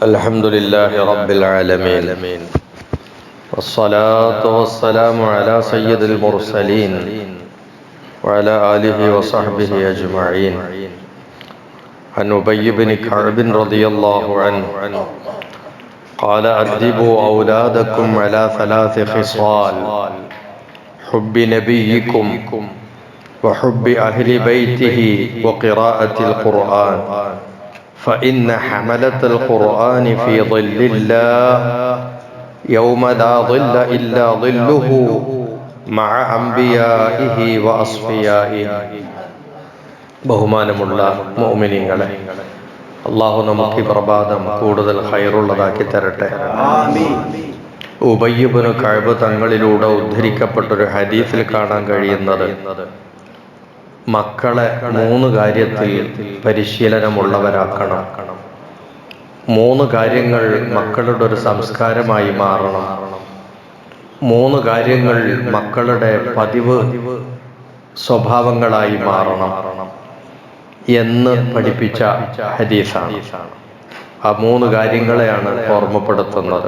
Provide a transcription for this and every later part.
الحمد لله رب العالمين والصلاة والسلام على سيد المرسلين وعلى آله وصحبه أجمعين. عن أبي بن كعب رضي الله عنه قال أدبوا أولادكم على ثلاث خصال: حب نبيكم وحب أهل بيته وقراءة القرآن، فإن حملة القرآن في ظل الله يوم لا ظل إلا ظله مع أنبيائه وأصفيائه. ബഹുമാനമുള്ള മുഅ്മിനീങ്ങളെ, അല്ലാഹു നമുക്ക് ഈ പ്രഭാതം കൂടുതൽ ഖൈറുള്ളതാക്കി തരട്ടെ. ഉബയ്യ് ഇബ്നു കഅബ് തങ്ങളിലൂടെ ഉദ്ധരിക്കപ്പെട്ടൊരു ഹദീസിൽ കാണാൻ കഴിയുന്നത്, മക്കളെ 3 കാര്യത്തിൽ പരിശീലനമുള്ളവരാക്കണം. 3 കാര്യങ്ങൾ മക്കളുടെ ഒരു സംസ്കാരമായി മാറണം. 3 കാര്യങ്ങൾ മക്കളുടെ പതിവ് സ്വഭാവങ്ങളായി മാറണം എന്ന് പഠിപ്പിച്ച ഹദീസാണ്. ആ 3 കാര്യങ്ങളെയാണ് ഓർമ്മപ്പെടുത്തുന്നത്.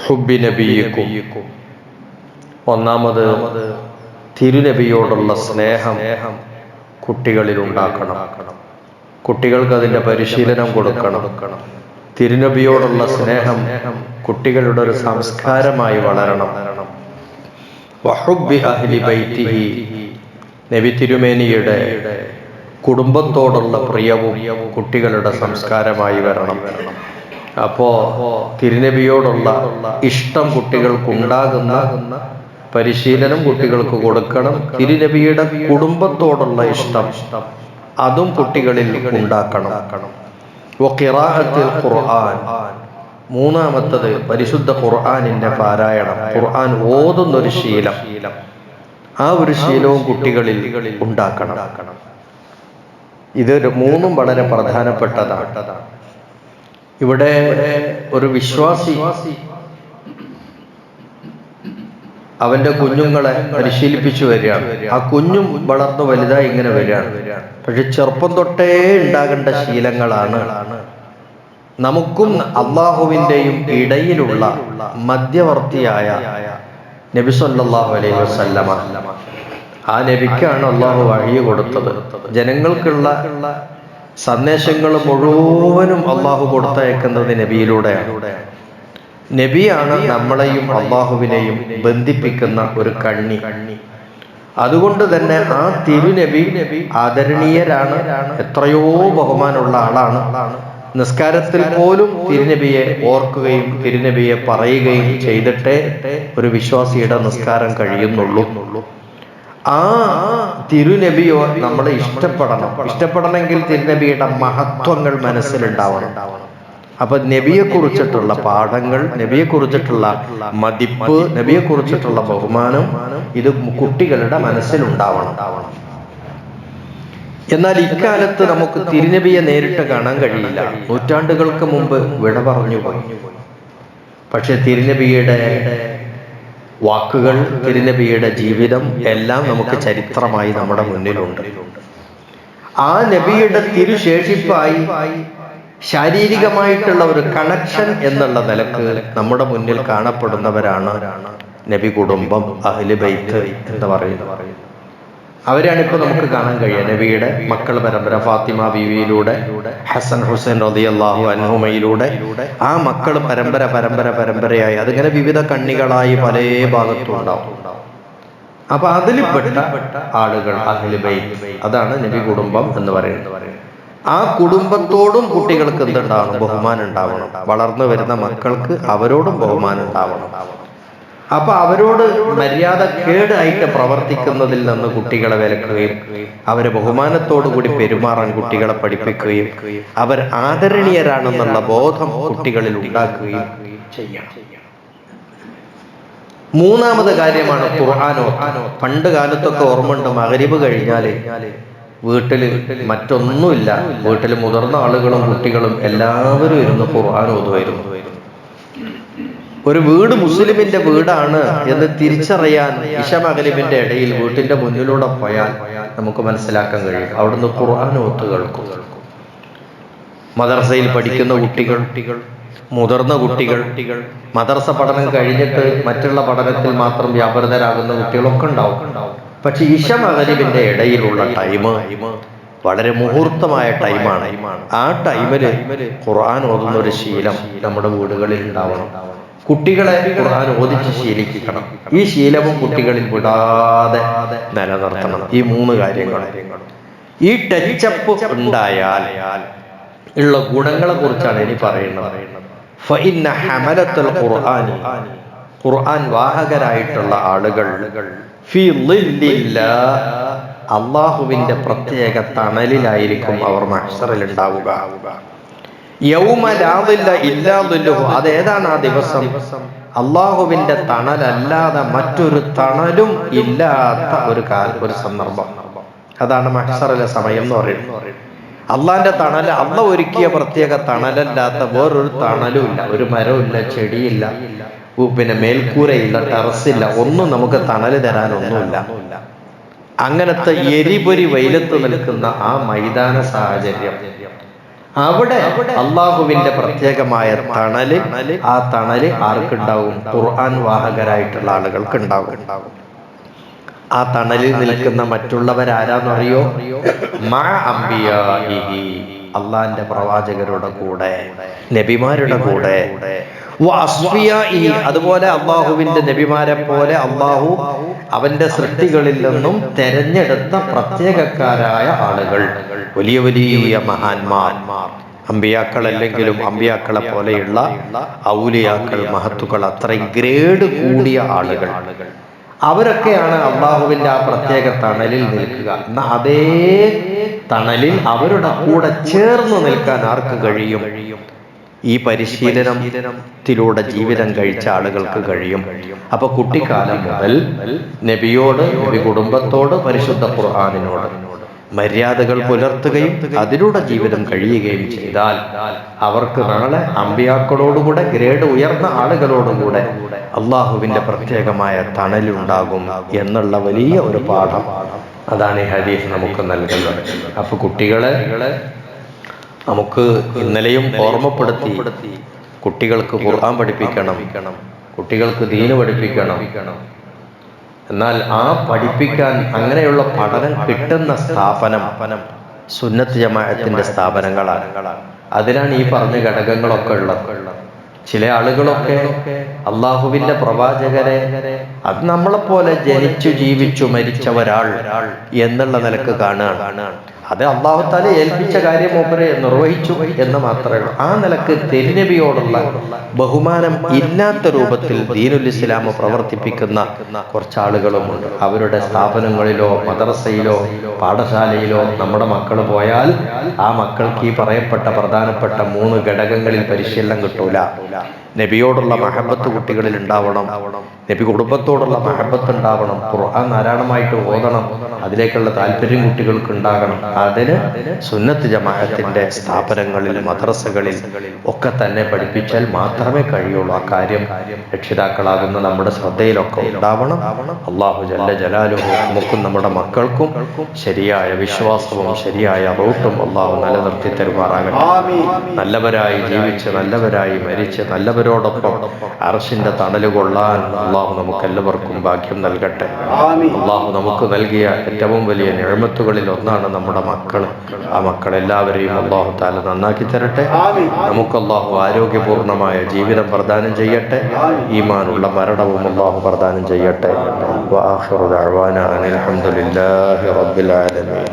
ഹുബ്ബി നബിയിക്കും, ഒന്നാമത് തിരുനബിയോടുള്ള സ്നേഹം കുട്ടികളിൽ ഉണ്ടാക്കണം. കുട്ടികൾക്ക് അതിൻ്റെ പരിശീലനം കൊടുക്കണം. തിരുനബിയോടുള്ള സ്നേഹം കുട്ടികളുടെ ഒരു സംസ്കാരമായി വളരണം. വഹുബ്ബി അഹ്ലി ബൈത്തിഹി, നബി തിരുമേനിയുടെ കുടുംബത്തോടുള്ള പ്രിയവും കുട്ടികളുടെ സംസ്കാരമായി വരണം. അപ്പോ തിരുനബിയോടുള്ള ഇഷ്ടം കുട്ടികൾക്കുണ്ടാകുന്ന പരിശീലനം കുട്ടികൾക്ക് കൊടുക്കണം. തിരുനബിയുടെ കുടുംബത്തോടുള്ള ഇഷ്ടം അതും കുട്ടികളിൽ ഉണ്ടാക്കണം. വഖിറാഅത്തുൽ ഖുർആൻ, മൂന്നാമത്തത് പരിശുദ്ധ ഖുർആനിന്റെ പാരായണം, ഖുർആൻ ഓതുന്നൊരു ശീലം, ആ ഒരു ശീലവും കുട്ടികളിൽ ഉണ്ടാക്കണം. ഇത് 3ഉം വളരെ പ്രധാനപ്പെട്ടതാണ്. ഇവിടെ ഒരു വിശ്വാസി അവന്റെ കുഞ്ഞുങ്ങളെ പരിശീലിപ്പിച്ചു വരികയാണ്. ആ കുഞ്ഞും വളർന്നു വലുതായി ഇങ്ങനെ വരികയാണ്. പക്ഷെ ചെറുപ്പം തൊട്ടേ ഉണ്ടാകേണ്ട ശീലങ്ങളാണ് നമുക്കും അള്ളാഹുവിൻ്റെയും ഇടയിലുള്ള മധ്യവർത്തിയായ നബി സല്ലല്ലാഹു അലൈഹി വസല്ലമ. ആ നബിക്കാണ് അള്ളാഹു വഹി കൊടുത്തത്. ജനങ്ങൾക്കുള്ള സന്ദേശങ്ങൾ മുഴുവനും അള്ളാഹു കൊടുത്തയക്കുന്നത് നബിയിലൂടെയാണ്. നബിയാണ് നമ്മളെയും അള്ളാഹുവിനെയും ബന്ധിപ്പിക്കുന്ന ഒരു കണ്ണി. അതുകൊണ്ട് തന്നെ ആ തിരുനബി ആദരണീയരാണ്, എത്രയോ ബഹുമാനമുള്ള ആളാണ്. നിസ്കാരത്തിൽ പോലും തിരുനബിയെ ഓർക്കുകയും തിരുനബിയെ പറയുകയും ചെയ്തിട്ടേ ഒരു വിശ്വാസിയുടെ നിസ്കാരം കഴിയുന്നുള്ളൂ. ആ തിരുനബിയോ നമ്മളെ ഇഷ്ടപ്പെടണമെങ്കിൽ തിരുനബിയുടെ മഹത്വങ്ങൾ മനസ്സിലുണ്ടാവണം. അപ്പൊ നബിയെ കുറിച്ചിട്ടുള്ള പാഠങ്ങൾ, നബിയെ കുറിച്ചിട്ടുള്ള മതിപ്പ്, നബിയെ കുറിച്ചിട്ടുള്ള ബഹുമാനം, ഇത് കുട്ടികളുടെ മനസ്സിലുണ്ടാവണം. എന്നാൽ ഇക്കാലത്ത് നമുക്ക് തിരുനബിയെ നേരിട്ട് കാണാൻ കഴിയില്ല. നൂറ്റാണ്ടുകൾക്ക് മുമ്പ് വിട പറഞ്ഞു പോയി. പക്ഷെ തിരുനബിയുടെ വാക്കുകൾ, തിരുനബിയുടെ ജീവിതം എല്ലാം നമുക്ക് ചരിത്രമായി നമ്മുടെ മുന്നിലുണ്ട്. ആ നബിയുടെ തിരുശേഷിപ്പായി ശാരീരികമായിട്ടുള്ള ഒരു കണക്ഷൻ എന്നുള്ള നിലക്ക് നമ്മുടെ മുന്നിൽ കാണപ്പെടുന്നവരാണ് നബി കുടുംബം, അഹ്ലു ബൈത്ത് എന്ന് പറയുന്നത്. അവരാണ് ഇപ്പോൾ നമുക്ക് കാണാൻ കഴിയുക. നബിയുടെ മക്കൾ പരമ്പര, ഫാത്തിമ ബീവിയിലൂടെ, ഹസൻ ഹുസൈൻ റളിയല്ലാഹു അൻഹുമയിലൂടെ ആ മക്കൾ പരമ്പരയായി അതിങ്ങനെ വിവിധ കണ്ണികളായി പല ഭാഗത്തും ഉണ്ടാവും. അപ്പൊ അതിൽപ്പെട്ട ആളുകൾ അഹ്ലു ബൈത്ത്, അതാണ് നബി കുടുംബം എന്ന് പറയുന്നത്. ആ കുടുംബത്തോടും കുട്ടികൾക്ക് എന്തുണ്ടാവണം? ബഹുമാനം ഉണ്ടാവണം. വളർന്നു വരുന്ന മക്കൾക്ക് അവരോടും ബഹുമാനം ഉണ്ടാവണം. അപ്പൊ അവരോട് മര്യാദ കേടായിട്ട് പ്രവർത്തിക്കുന്നതിൽ നിന്ന് കുട്ടികളെ വിലക്കുകയും അവരെ ബഹുമാനത്തോടു കൂടി പെരുമാറാൻ കുട്ടികളെ പഠിപ്പിക്കുകയും അവർ ആദരണീയരാണെന്നുള്ള ബോധം കുട്ടികളിൽ ഉണ്ടാക്കുകയും ചെയ്യണം. 3ാമത് കാര്യമാണ് ഖുർആനോ. പണ്ട് കാലത്തൊക്കെ ഓർമ്മയുണ്ട്, മഗ്രിബ് കഴിഞ്ഞാല് വീട്ടില് മറ്റൊന്നുമില്ല, വീട്ടിൽ മുതിർന്ന ആളുകളും കുട്ടികളും എല്ലാവരും ഇരുന്ന് ഖുർആൻ ഓതുമായിരുന്നു. ഒരു വീട് മുസ്ലിമിന്റെ വീടാണ് എന്ന് തിരിച്ചറിയാൻ ഇശ മഗ്രിബിന്റെ ഇടയിൽ വീട്ടിന്റെ മുന്നിലൂടെ പോയാൽ നമുക്ക് മനസ്സിലാക്കാൻ കഴിയും. അവിടുന്ന് ഖുർആൻ ഓത്ത് കേൾക്കും. മദ്രസയിൽ പഠിക്കുന്ന കുട്ടികൾ, മുതിർന്ന കുട്ടികൾ, മദ്രസ പഠനം കഴിഞ്ഞിട്ട് മറ്റുള്ള പഠനത്തിൽ മാത്രം വ്യാപൃതരാകുന്ന കുട്ടികളൊക്കെ ഉണ്ടാവും. പക്ഷെ ഇശ മഗ്‌രിബിന്റെ ഇടയിലുള്ള ടൈം വളരെ മുഹൂർത്തമായ ടൈമാണ്. ആ ടൈമില് ഖുർആൻ ഓതുന്ന ഒരു ശീലം നമ്മുടെ വീടുകളിൽ ഉണ്ടാവണം. കുട്ടികളെ ഖുർആൻ ഓദിച്ച് ശീലിക്കണം. ഈ ശീലവും കുട്ടികളിൽ വിടാതെ നിലനിർത്തണം. ഈ 3 കാര്യങ്ങൾ. ഈ ടച്ചപ്പ് ഉണ്ടായാൽ ഉള്ള ഗുണങ്ങളെ കുറിച്ചാണ് ഇനി പറയുന്നത്. ഫഇന്ന ഹമലത്തുൽ ഖുർആനി, ഖുർആൻ വാഹകരായിട്ടുള്ള ആളുകൾ ഫീ ളില്ലില്ലാഹ്, അല്ലാഹുവിന്റെ പ്രത്യേക തണലിലായിരിക്കും അവർ മഹ്ശറിൽ ഉണ്ടാവുക. യൗമ ലാ ളില്ല ഇല്ലാ ളില്ലുഹു, അതേതാണ് ആ ദിവസം? അല്ലാഹുവിന്റെ തണലല്ലാതെ മറ്റൊരു തണലും ഇല്ലാത്ത ഒരു സന്ദർഭം. അതാണ് മഹ്ശറിലെ സമയം എന്ന് പറയുന്നത്. അള്ളാന്റെ തണൽ, അള്ള ഒരുക്കിയ പ്രത്യേക തണലല്ലാത്ത വേറൊരു തണലും ഇല്ല. ഒരു മരവും ഇല്ല, ചെടിയില്ല, പിന്നെ മേൽക്കൂരയില്ല, ടെറസില്ല, ഒന്നും നമുക്ക് തണല് തരാനൊന്നുമില്ല. അങ്ങനത്തെ എരിപൊരി വെയിലത്ത് നിൽക്കുന്ന ആ മൈതാന സാഹചര്യം, അവിടെ അള്ളാഹുവിന്റെ പ്രത്യേകമായ തണല്, ആ തണല് ആർക്കുണ്ടാവും? ഖുർആൻ വാഹകരായിട്ടുള്ള ആളുകൾക്ക് ഉണ്ടാവും. ആ തണലിൽ നിൽക്കുന്ന മറ്റുള്ളവരാരാന്നറിയോ? മഅ അംബിയാഇഹി, അള്ളാന്റെ പ്രവാചകരുടെ കൂടെ, നബിമാരുടെ കൂടെ, വഅസ്ഫിയാഇഹി, അതുപോലെ അള്ളാഹുവിന്റെ നബിമാരെ പോലെ അള്ളാഹു അവന്റെ സൃഷ്ടികളിൽ നിന്നും തെരഞ്ഞെടുത്ത പ്രത്യേകക്കാരായ ആളുകൾ, വലിയ വലിയ മഹാന്മാർ, അമ്പിയാക്കൾ അല്ലെങ്കിലും അമ്പിയാക്കളെ പോലെയുള്ള ഔലിയാക്കൾ, മഹത്തുക്കൾ, അത്രയും ഗ്രേഡ് കൂടിയ ആളുകൾ, അവരൊക്കെയാണ് അള്ളാഹുവിന്റെ ആ പ്രത്യേക തണലിൽ നിൽക്കുക. എന്നാൽ അതേ തണലിൽ അവരുടെ കൂടെ ചേർന്ന് നിൽക്കാൻ ആർക്ക് കഴിയും? ഈ പരിശീലനത്തിലൂടെ ജീവിതം കഴിച്ച ആളുകൾക്ക് കഴിയും. അപ്പൊ കുട്ടിക്കാലം മുതൽ നബിയോട്, നബി കുടുംബത്തോട്, പരിശുദ്ധ ഖുർആനിനോട് മര്യാദകൾ പുലർത്തുകയും അതിലൂടെ ജീവിതം കഴിയുകയും ചെയ്താൽ അവർക്ക് നാളെ അമ്പിയാക്കളോടുകൂടെ, ഗ്രേഡ് ഉയർന്ന ആളുകളോടുകൂടെ അള്ളാഹുവിന്റെ പ്രത്യേകമായ തണലുണ്ടാകും എന്നുള്ള വലിയ ഒരു പാഠം അതാണ് ഈ ഹദീസ് നമുക്ക് നൽകുന്നത്. അപ്പൊ കുട്ടികളെ നമുക്ക് ഇന്നലെയും ഓർമ്മപ്പെടുത്തി, കുട്ടികൾക്ക് ഖുർആൻ പഠിപ്പിക്കണം, കുട്ടികൾക്ക് ദീന് പഠിപ്പിക്കണം. എന്നാൽ ആ പഠിപ്പിക്കാൻ, അങ്ങനെയുള്ള പഠനം കിട്ടുന്ന സ്ഥാപനം സുന്നത്ത് ജമാഅത്തിന്റെ സ്ഥാപനങ്ങളാണ്. അതിനാണ് ഈ പറഞ്ഞ ഘടകങ്ങളൊക്കെ ഉള്ളത്. ചില ആളുകളൊക്കെ അള്ളാഹുവിന്റെ പ്രവാചകരെ അത് നമ്മളെപ്പോലെ ജനിച്ചു ജീവിച്ചു മരിച്ച ഒരാൾ എന്നുള്ള നിലക്ക് കാണുകയാണ്. അത് അള്ളാഹു തആല ഏൽപ്പിച്ച കാര്യം മൂപ്പരെ നിർവഹിച്ചു എന്ന് മാത്രമേ ഉള്ളൂ. ആ നിലക്ക് തിരുനബിയോടുള്ള ബഹുമാനം ഇല്ലാത്ത രൂപത്തിൽ ദീനുൽ ഇസ്ലാം പ്രവർത്തിപ്പിക്കുന്ന കുറച്ച് ആളുകളുമുണ്ട്. അവരുടെ സ്ഥാപനങ്ങളിലോ മദ്രസയിലോ പാഠശാലയിലോ നമ്മുടെ മക്കൾ പോയാൽ ആ മക്കൾക്ക് ഈ പറയപ്പെട്ട പ്രധാനപ്പെട്ട 3 ഘടകങ്ങളിൽ പരിശീലനം കിട്ടൂല. നബിയോടുള്ള മഹബത്ത് കുട്ടികളിൽ ഉണ്ടാവണം, നബി കുടുംബത്തോടുള്ള മഹബത്ത് ഉണ്ടാവണം, ഖുർആൻ ധാരാളമായിട്ട് ഓതണം, അതിലേക്കുള്ള താല്പര്യം കുട്ടികൾക്ക് ഉണ്ടാകണം. അതിന് സുന്നത്ത് ജമാഅത്തിന്റെ സ്ഥാപനങ്ങളിൽ, മദ്രസകളിൽ ഒക്കെ തന്നെ പഠിപ്പിച്ചാൽ മാത്രമേ കഴിയുള്ളൂ. ആ കാര്യം രക്ഷിതാക്കളാകുന്ന നമ്മുടെ ശ്രദ്ധയിലൊക്കെ ഉണ്ടാവണം. അല്ലാഹു ജല്ല ജലാലുഹു നമുക്കും നമ്മുടെ മക്കൾക്കും ശരിയായ വിശ്വാസവും ശരിയായ റൂട്ടും അല്ലാഹു നിലനിർത്തി തരുമാറാകട്ടെ. നല്ലവരായി ജീവിച്ച് നല്ലവരായി മരിച്ച് നല്ലവരോടൊപ്പം അർശിന്റെ തണല് കൊള്ളാൻ അല്ലാഹു നമുക്ക് എല്ലാവർക്കും ഭാഗ്യം നൽകട്ടെ. അല്ലാഹു നമുക്ക് നൽകിയ ഏറ്റവും വലിയ നിഅമത്തുകളിൽ ഒന്നാണ് നമ്മുടെ മക്കൾ. ആ മക്കളെല്ലാവരെയും അല്ലാഹു തആല നന്നാക്കി തരട്ടെ. നമുക്ക് അല്ലാഹു ആരോഗ്യപൂർണമായ ജീവിതം പ്രദാനം ചെയ്യട്ടെ. ഈമാനുള്ള മരണവും അല്ലാഹു പ്രദാനം ചെയ്യട്ടെ. വആഖിറു ദഅവാനാ അനിൽ ഹംദുലില്ലാഹി റബ്ബിൽ ആലമീൻ.